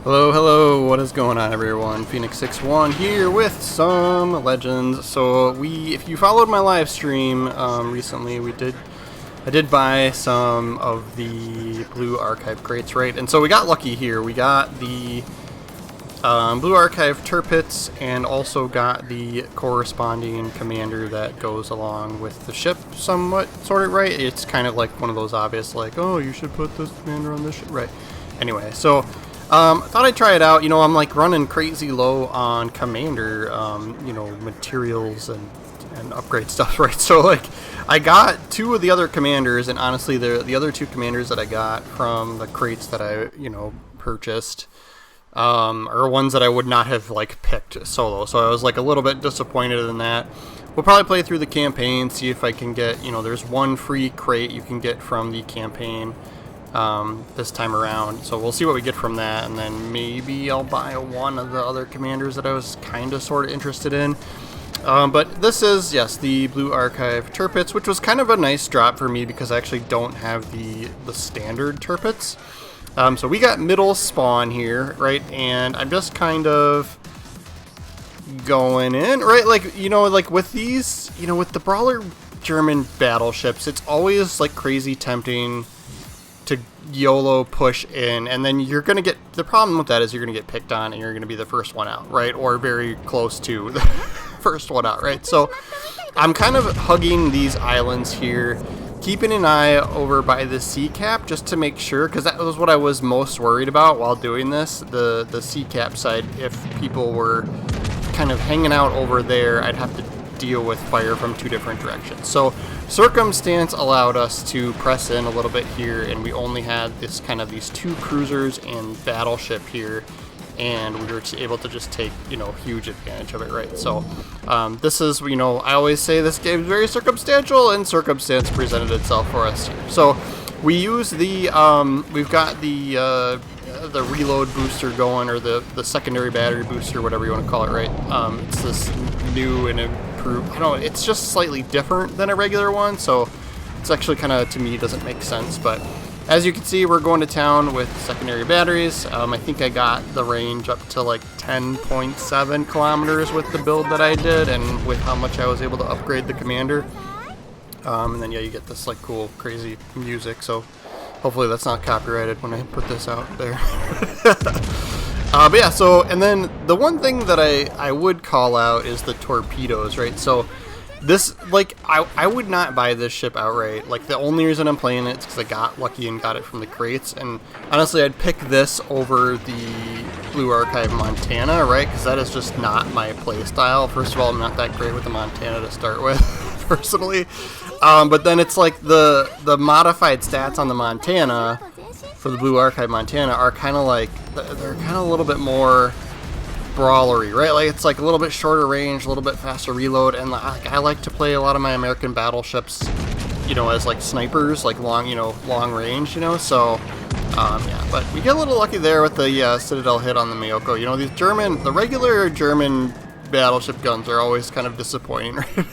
Hello, hello, what is going on everyone? Phoenix61 here with some Legends. So if you followed my live stream recently, I did buy some of the blue archive crates, right? And so we got lucky here. We got the blue archive Tirpitz and also got the corresponding commander that goes along with the ship somewhat, sort of, right? It's kind of like one of those obvious, like, oh, you should put this commander on this ship, right? Anyway, so I thought I'd try it out. You know, I'm like running crazy low on commander, you know, materials and upgrade stuff, right? So like, I got two of the other commanders, and honestly, the other two commanders that I got from the crates that I, you know, purchased, are ones that I would not have like picked solo. So I was like a little bit disappointed in that. We'll probably play through the campaign, see if I can get, you know, there's one free crate you can get from the campaign this time around, so we'll see what we get from that, and then maybe I'll buy one of the other commanders that I was kind of sort of interested in. But this is, yes, the blue archive Tirpitz, which was kind of a nice drop for me because I actually don't have the standard Tirpitz. So we got middle spawn here, right, and I'm just kind of going in, right, like, you know, like with these, you know, with the brawler German battleships, it's always like crazy tempting to YOLO push in, and then you're gonna get, the problem with that is you're gonna get picked on and you're gonna be the first one out, right, or very close to the first one out, right? So I'm kind of hugging these islands here, keeping an eye over by the sea cap just to make sure, because that was what I was most worried about while doing this, the sea cap side. If people were kind of hanging out over there, I'd have to deal with fire from two different directions. So circumstance allowed us to press in a little bit here, and we only had this kind of these two cruisers and battleship here, and we were able to just take, you know, huge advantage of it, right? So this is, you know, I always say this game is very circumstantial, and circumstance presented itself for us here. So we use the we've got the reload booster going, or the secondary battery booster, whatever you want to call it, right? It's this new and improved, I don't know, it's just slightly different than a regular one, so it's actually kind of, to me, doesn't make sense. But as you can see, we're going to town with secondary batteries. I think I got the range up to like 10.7 kilometers with the build that I did, and with how much I was able to upgrade the commander. And then yeah, you get this like cool, crazy music, so hopefully that's not copyrighted when I put this out there. But yeah, so, and then the one thing that I would call out is the torpedoes, right? So this, like, I would not buy this ship outright. Like, the only reason I'm playing it is because I got lucky and got it from the crates. And honestly, I'd pick this over the Blue Archive Montana, right? Because that is just not my play style. First of all, I'm not that great with the Montana to start with, personally. But then it's like the modified stats on the Montana for the Blue Archive Montana are kind of like, they're kind of a little bit more brawlery, right? Like, it's like a little bit shorter range, a little bit faster reload, and like, I like to play a lot of my American battleships, you know, as like snipers, like long, you know, long range, you know, so yeah, but we get a little lucky there with the Citadel hit on the Mayoko. You know, these the regular German battleship guns are always kind of disappointing, right?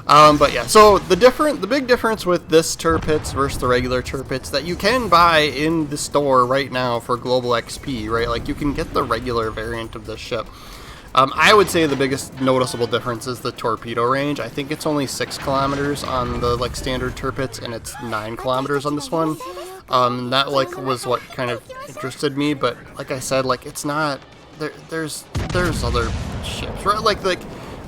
But yeah, so the big difference with this Tirpitz versus the regular Tirpitz that you can buy in the store right now for global XP, right? Like, you can get the regular variant of this ship. I would say the biggest noticeable difference is the torpedo range. I think it's only 6 kilometers on the like standard Tirpitz, and it's 9 kilometers on this one. That like was what kind of interested me, but like I said, like, it's not, there's other ships, right? Like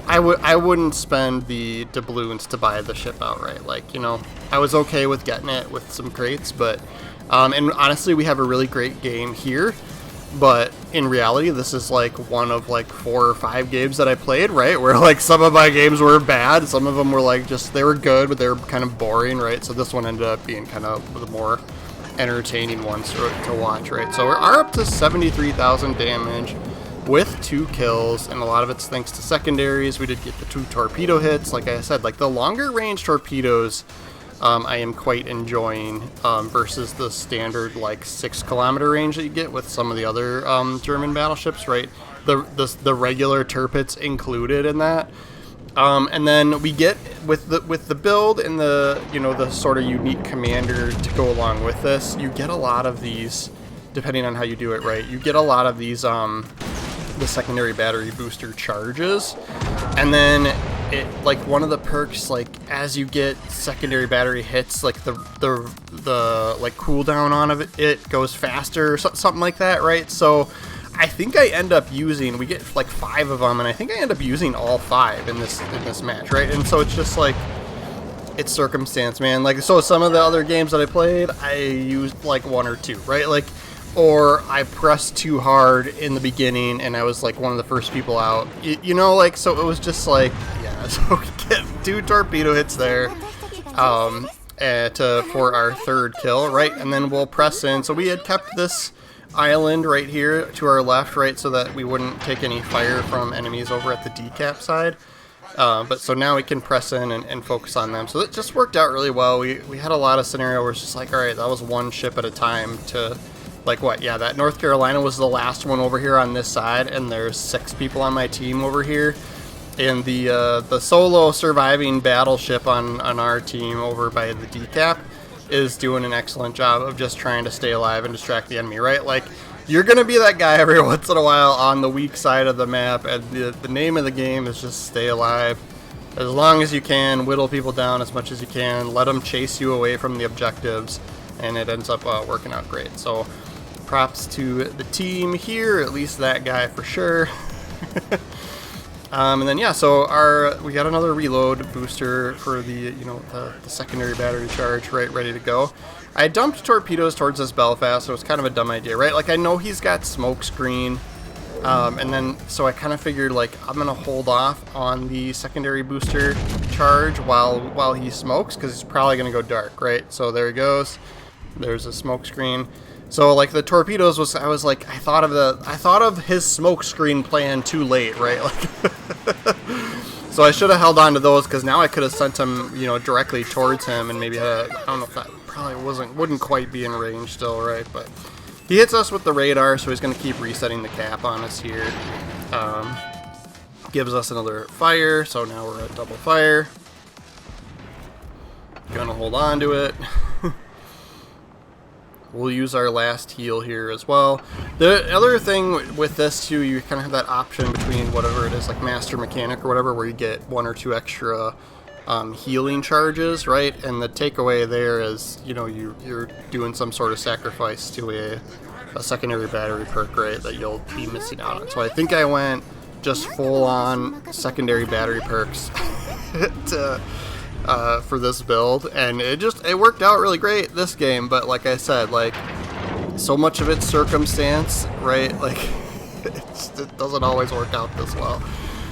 I wouldn't spend the doubloons to buy the ship outright. Like, you know, I was okay with getting it with some crates, but and honestly, we have a really great game here, but in reality, this is like one of like 4 or 5 games that I played, right, where like some of my games were bad, some of them were like just, they were good, but they were kind of boring, right? So this one ended up being kind of the more entertaining ones to watch, right? So we're up to 73,000 damage with 2 kills, and a lot of it's thanks to secondaries. We did get the 2 torpedo hits. Like I said, like the longer range torpedoes I am quite enjoying versus the standard like 6 kilometer range that you get with some of the other German battleships, right? The regular Tirpitz included in that. And then we get with the build and the, you know, the sort of unique commander to go along with this, you get a lot of these depending on how you do it right, you get a lot of these the secondary battery booster charges, and then it, like, one of the perks, like, as you get secondary battery hits, like the like cooldown on of it goes faster, or something like that, right? So I think I end up using, we get like 5 of them, and I think I end up using all 5 in this match, right? And so it's just like, it's circumstance, man. Like, so some of the other games that I played, I used like 1 or 2, right? Like, or I pressed too hard in the beginning and I was like one of the first people out, you know, like, so it was just like, yeah, so we get 2 torpedo hits there for our 3rd kill, right? And then we'll press in. So we had kept this island right here to our left, right, so that we wouldn't take any fire from enemies over at the decap side. But so now we can press in and focus on them. So it just worked out really well. We had a lot of scenario where it's just like, all right, that was 1 ship at a time to, like, what? Yeah, that North Carolina was the last one over here on this side, and there's 6 people on my team over here. And the solo surviving battleship on our team over by the decap is doing an excellent job of just trying to stay alive and distract the enemy, right? Like, you're going to be that guy every once in a while on the weak side of the map, and the name of the game is just stay alive as long as you can, whittle people down as much as you can, let them chase you away from the objectives, and it ends up working out great. So props to the team here, at least that guy for sure. And then, yeah, so we got another reload booster for the, you know, the secondary battery charge, right, ready to go. I dumped torpedoes towards this Belfast, so it's kind of a dumb idea, right? Like, I know he's got smoke screen, and then, so I kind of figured, like, I'm going to hold off on the secondary booster charge while he smokes, because he's probably going to go dark, right? So there he goes. There's a smoke screen. So, like, the torpedoes was, I was like, I thought of his smoke screen plan too late, right? Like, so I should have held on to those, because now I could have sent him, you know, directly towards him, and maybe I don't know if that probably wouldn't quite be in range still, right? But he hits us with the radar, so he's going to keep resetting the cap on us here. Gives us another fire, so now we're at double fire. Gonna hold on to it. We'll use our last heal here as well. The other thing with this too, you kind of have that option between whatever it is, like Master Mechanic or whatever, where you get 1 or 2 extra healing charges, right? And the takeaway there is, you know, you're doing some sort of sacrifice to a secondary battery perk, right, that you'll be missing out on. So I think I went just full on secondary battery perks for this build, and it worked out really great this game. But like I said, like, so much of it's circumstance, right? Like, it doesn't always work out this well.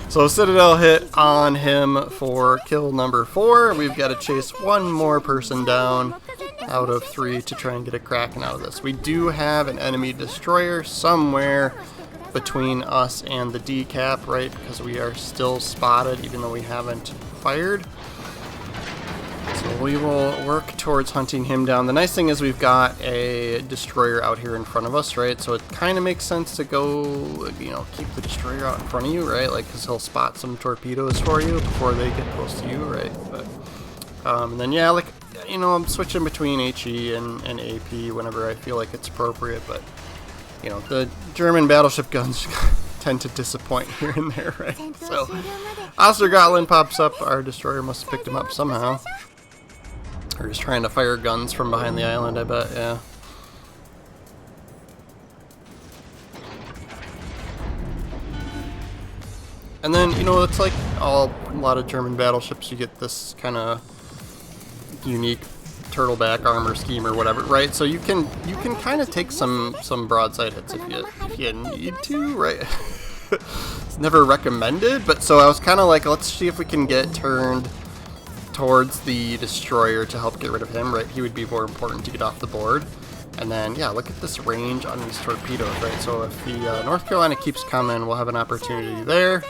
So Citadel hit on him for kill number 4. We've got to chase 1 more person down out of 3 to try and get a Kraken out of this. We do have an enemy destroyer somewhere between us and the decap, right? Because we are still spotted even though we haven't fired. So we will work towards hunting him down. The nice thing is we've got a destroyer out here in front of us, right? So it kind of makes sense to go, you know, keep the destroyer out in front of you, right? Like, because he'll spot some torpedoes for you before they get close to you, right? But and then, yeah, like, you know, I'm switching between HE and AP whenever I feel like it's appropriate, but, you know, the German battleship guns tend to disappoint here and there, right? So Ostergotland pops up. Our destroyer must have picked him up somehow. Or he's trying to fire guns from behind the island, I bet, yeah. And then, you know, it's like a lot of German battleships, you get this kind of unique turtleback armor scheme or whatever, right? So you can kind of take some broadside hits if you need to, right? It's never recommended, but so I was kind of like, let's see if we can get turned towards the destroyer to help get rid of him, right? He would be more important to get off the board. And then, yeah, look at this range on these torpedoes, right? So if the North Carolina keeps coming, we'll have an opportunity there.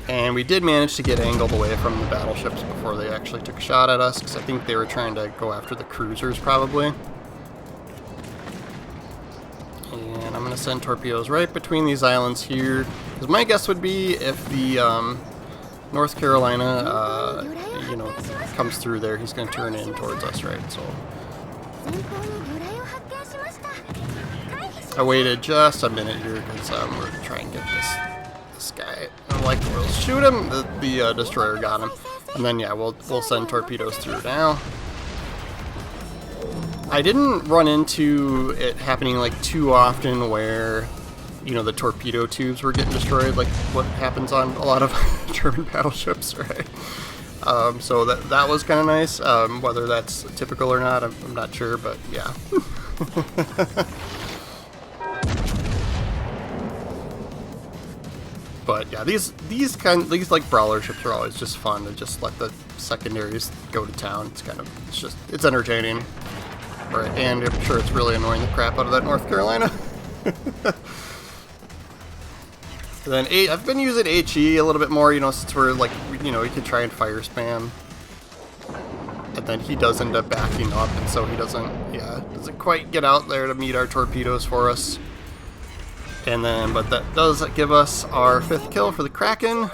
And we did manage to get angled away from the battleships before they actually took a shot at us, because I think they were trying to go after the cruisers, probably. And I'm going to send torpedoes right between these islands here, because my guess would be if the North Carolina, you know, comes through there, he's going to turn in towards us, right? So I waited just a minute here because we're trying to get this guy. I like we'll shoot him. The destroyer got him, and then yeah, we'll send torpedoes through now. I didn't run into it happening like too often where, you know, the torpedo tubes were getting destroyed, like what happens on a lot of German battleships, right? So that was kind of nice. Whether that's typical or not, I'm not sure, but yeah. But yeah, these like brawler ships are always just fun to just let the secondaries go to town. It's entertaining, right? And I'm sure it's really annoying the crap out of that North Carolina. Then I've been using HE a little bit more, you know, since we're like, you know, we could try and fire spam. And then he does end up backing up, and so he doesn't quite get out there to meet our torpedoes for us. And then, but that does give us our 5th kill for the Kraken.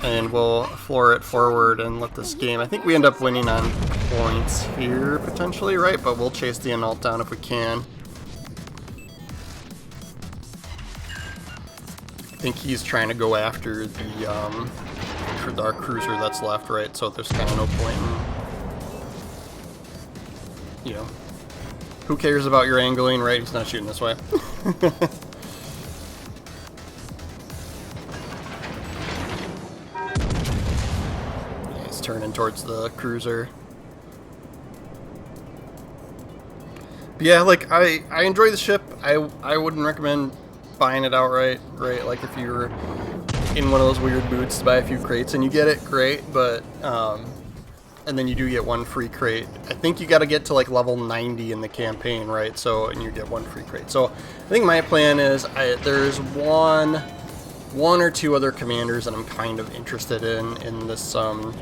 And we'll floor it forward and let this game, I think we end up winning on points here, potentially, right? But we'll chase the Anult down if we can. I think he's trying to go after our cruiser that's left, right? So there's kind of no point in, you know, who cares about your angling, right? He's not shooting this way. Yeah, he's turning towards the cruiser. But yeah, like I enjoy the ship. I wouldn't recommend buying it outright, right? Like if you're in one of those weird moods to buy a few crates and you get it, great, but and then you do get one free crate. I think you got to get to like level 90 in the campaign, right? So, and you get one free crate. So I think my plan is there's one or two other commanders that I'm kind of interested in this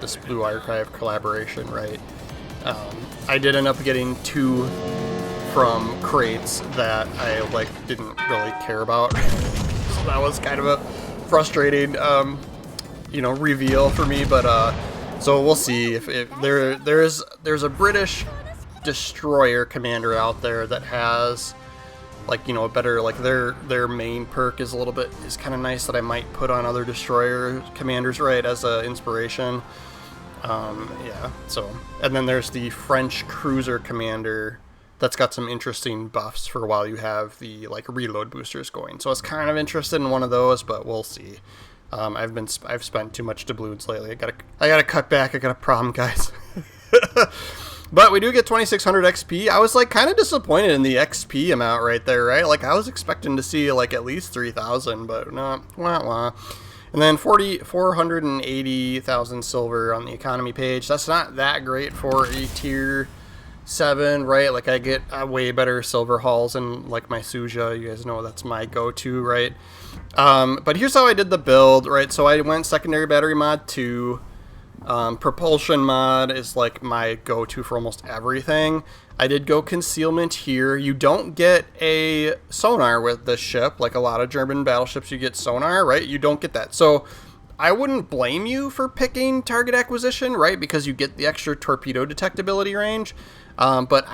this Blue Archive collaboration, right? I did end up getting 2 from crates that I like didn't really care about. So that was kind of a frustrating you know, reveal for me, but so we'll see if there's a British destroyer commander out there that has, like, you know, a better, like their main perk is kind of nice that I might put on other destroyer commanders, right, as a inspiration. Yeah, so, and then there's the French cruiser commander that's got some interesting buffs for while you have the like reload boosters going. So I was kind of interested in one of those, but we'll see. I've spent too much doubloons lately. I gotta cut back. I got a problem, guys. But we do get 2600 XP. I was like kind of disappointed in the XP amount right there, right? Like I was expecting to see like at least 3,000, but no, wah wah. And then 480,000 silver on the economy page. That's not that great for a tier 7, right? Like I get way better silver hauls and like my Suja, you guys know that's my go-to, right? But here's how I did the build, right? So I went secondary battery mod 2. Propulsion mod is like my go-to for almost everything. I did go concealment here. You don't get a sonar with this ship. Like a lot of German battleships, you get sonar, right? You don't get that. So I wouldn't blame you for picking target acquisition, right? Because you get the extra torpedo detectability range. But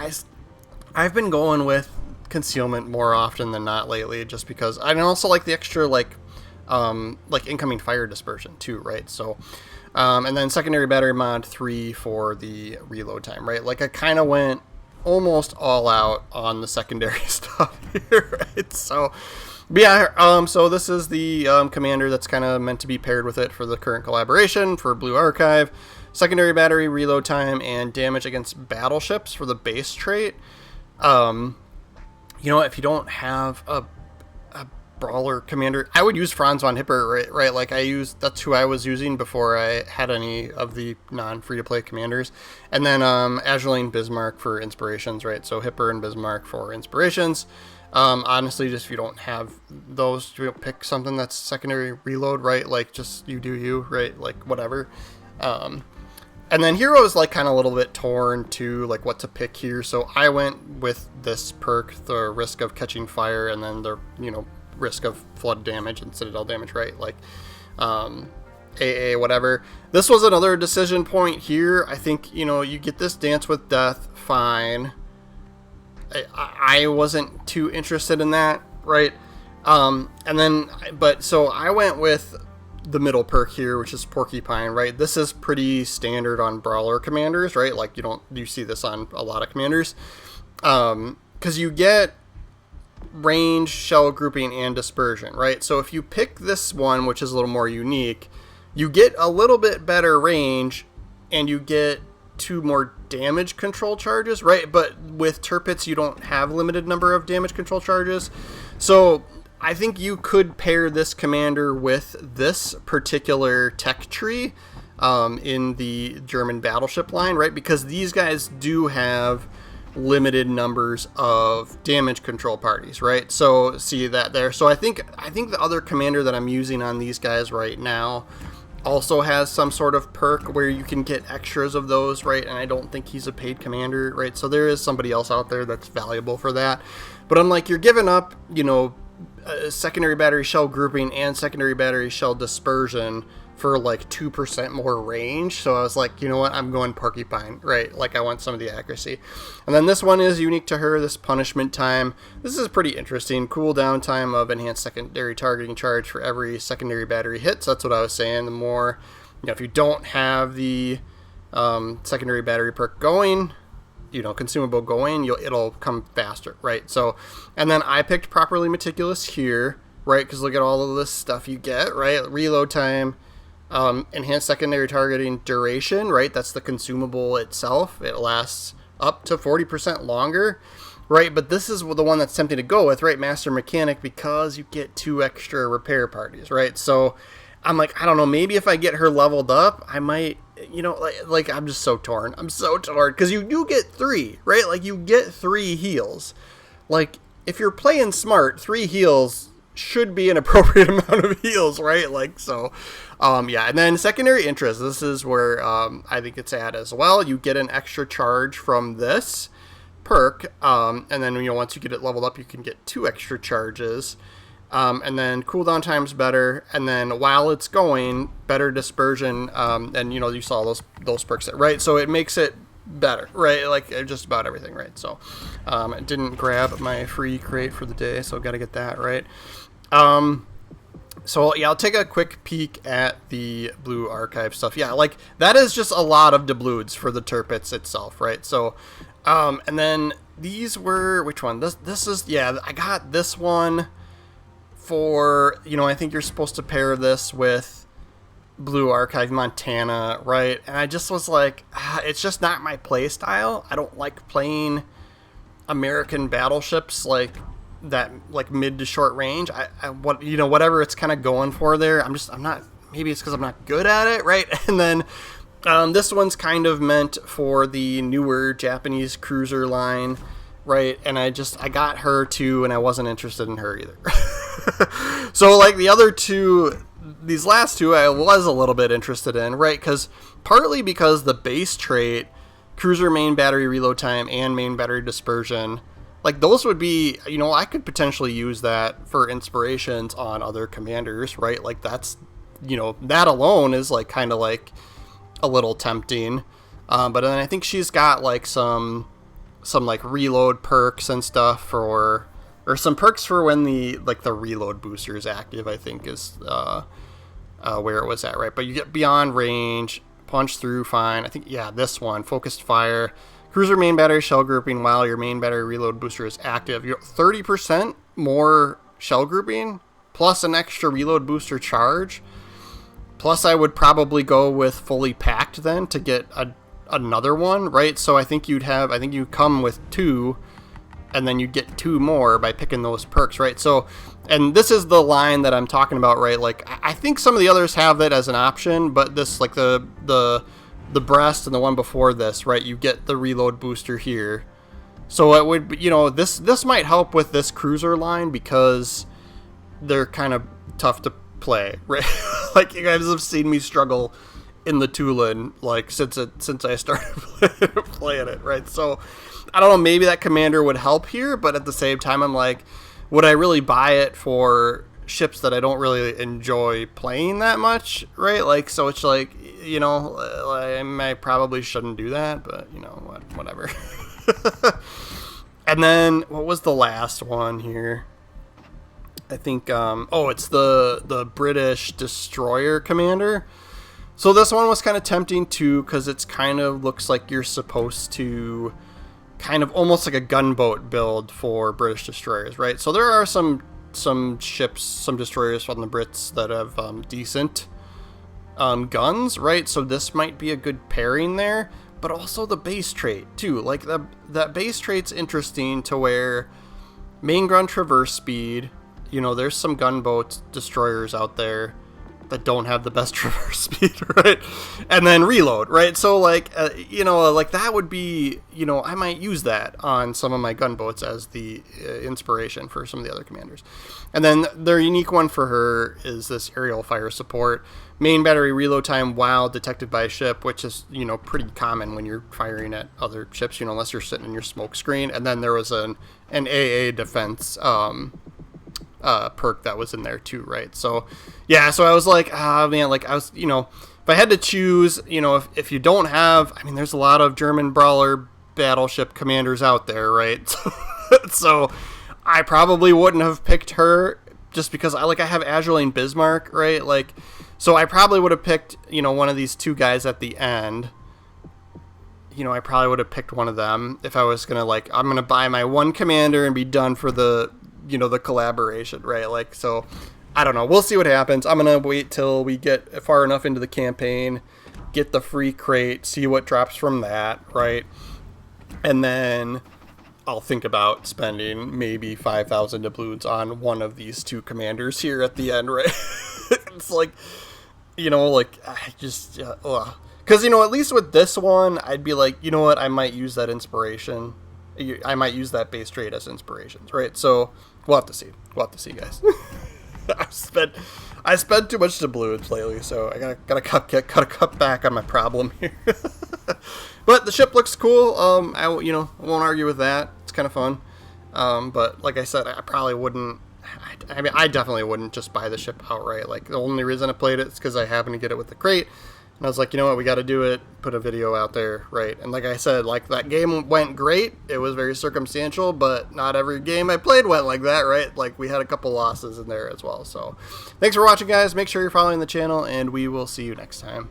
I've been going with concealment more often than not lately, just because I also like the extra like incoming fire dispersion too, right? So, and then secondary battery mod 3 for the reload time, right? Like I kind of went almost all out on the secondary stuff here, right? So, but yeah, so this is the commander that's kind of meant to be paired with it for the current collaboration for Blue Archive. Secondary battery, reload time, and damage against battleships for the base trait. You know, if you don't have a brawler commander, I would use Franz von Hipper, right? Like that's who I was using before I had any of the non-free-to-play commanders. And then Azurine Bismarck for inspirations, right? So Hipper and Bismarck for inspirations. Honestly, just if you don't have those, you pick something that's secondary reload, right? Like just you do you, right? Like whatever. And then Hero is like kind of a little bit torn to like what to pick here. So I went with this perk, the risk of catching fire, and then the, you know, risk of flood damage and citadel damage, right? Like AA, whatever. This was another decision point here. I think, you know, you get this Dance with Death, fine. I wasn't too interested in that, right? So I went with the middle perk here, which is Porcupine, right? This is pretty standard on Brawler commanders, right? Like you see this on a lot of commanders. Because you get range, shell grouping, and dispersion, right? So if you pick this one, which is a little more unique, you get a little bit better range, and you get 2 more damage control charges, right? But with Tirpitz, you don't have limited number of damage control charges. So I think you could pair this commander with this particular tech tree in the German battleship line, right? Because these guys do have limited numbers of damage control parties, right? So see that there. So I think the other commander that I'm using on these guys right now also has some sort of perk where you can get extras of those, right? And I don't think he's a paid commander, right? So there is somebody else out there that's valuable for that. But I'm like, you're giving up, secondary battery shell grouping and secondary battery shell dispersion for like 2% more range. So I was like, you know what, I'm going Porcupine, right? Like I want some of the accuracy. And then this one is unique to her, this punishment time. This is pretty interesting. Cooldown time of enhanced secondary targeting charge for every secondary battery hit. So that's what I was saying. The more, if you don't have the secondary battery perk going, consumable going, it'll come faster, right? So, and then I picked Properly Meticulous here, right? Because look at all of this stuff you get, right? Reload time, enhanced secondary targeting duration, right? That's the consumable itself. It lasts up to 40% longer, right? But this is the one that's tempting to go with, right? Master Mechanic, because you get 2 extra repair parties, right? So I'm like, I don't know, maybe if I get her leveled up, I might, like I'm just so torn. I'm so torn because you do get 3, right? Like you get 3 heals. Like if you're playing smart, 3 heals should be an appropriate amount of heals, right? Like, so, yeah. And then secondary interest, this is where I think it's at as well. You get an extra charge from this perk, and then once you get it leveled up, you can get 2 extra charges. And then cooldown time's better, and then while it's going, better dispersion, and you saw those perks, right? So it makes it better, right? Like just about everything, right? So I didn't grab my free crate for the day, so got to get that, right? So yeah, I'll take a quick peek at the blue archive stuff. Yeah, like that is just a lot of doubloons for the Tirpitz itself, right? So and then these were, which one? This is, yeah, I got this one for, I think you're supposed to pair this with Blue Archive Montana, right? And I just was like, it's just not my play style. I don't like playing American battleships like that, like mid to short range. Whatever it's kind of going for there. I'm not, maybe it's because I'm not good at it, right? And then this one's kind of meant for the newer Japanese cruiser line, right? And I got her too, and I wasn't interested in her either. So like the other two, these last two I was a little bit interested in, right? Partly because the base trait, cruiser main battery reload time and main battery dispersion, like those would be, I could potentially use that for inspirations on other commanders, right? Like that's, that alone is like kind of like a little tempting. But then I think she's got like some like reload perks and stuff or some perks for when the reload booster is active, I think is where it was at, right? But you get beyond range, punch through, fine. I think, yeah, this one, focused fire, cruiser main battery shell grouping while your main battery reload booster is active. You're 30% more shell grouping plus an extra reload booster charge. Plus I would probably go with fully packed then to get another one, right? So I think you come with 2, and then you get 2 more by picking those perks, right? So, and this is the line that I'm talking about, right? Like, I think some of the others have that as an option, but this, like the breast and the one before this, right? You get the reload booster here. So it would, this might help with this cruiser line because they're kind of tough to play, right? Like, you guys have seen me struggle in the Tulin, like, since I started playing it, right? So I don't know, maybe that commander would help here, but at the same time, I'm like, would I really buy it for ships that I don't really enjoy playing that much, right? Like, so it's like, I probably shouldn't do that, but, whatever. And then, what was the last one here? I think, it's the British Destroyer Commander. So this one was kind of tempting too, because it's kind of looks like you're supposed to kind of almost like a gunboat build for British destroyers, right? So there are some ships, some destroyers from the Brits that have decent guns, right? So this might be a good pairing there, but also the base trait too. Like that base trait's interesting to where main gun traverse speed, you know, there's some gunboat destroyers out there that don't have the best traverse speed, right? And then reload, right? So like, like that would be, I might use that on some of my gunboats as the inspiration for some of the other commanders. And then their unique one for her is this aerial fire support. Main battery reload time while detected by a ship, which is, pretty common when you're firing at other ships, unless you're sitting in your smoke screen. And then there was an AA defense, perk that was in there too, right? So yeah, so I was like, man, like I was, if I had to choose, if you don't have, I mean, there's a lot of German brawler battleship commanders out there, right? So I probably wouldn't have picked her just because I have Azuline Bismarck, right? Like, so I probably would have picked, one of these two guys at the end. I probably would have picked one of them if I was gonna I'm gonna buy my one commander and be done for the the collaboration, right? Like, so I don't know, we'll see what happens. I'm gonna wait till we get far enough into the campaign, get the free crate, see what drops from that, right? And then I'll think about spending maybe 5,000 doubloons on one of these two commanders here at the end, right? It's like, I just because at least with this one I'd be like, you know what, I might use that inspiration, I might use that base trait as inspirations, right? So we'll have to see, guys. I spent too much doubloons lately, so I gotta cut back on my problem here. But the ship looks cool. I won't argue with that. It's kind of fun. But like I said, I probably wouldn't. I definitely wouldn't just buy the ship outright. Like, the only reason I played it is because I happened to get it with the crate. And I was like, you know what, we got to do it, put a video out there, right? And like I said, that game went great. It was very circumstantial, but not every game I played went like that, right? Like, we had a couple losses in there as well. So thanks for watching, guys. Make sure you're following the channel, and we will see you next time.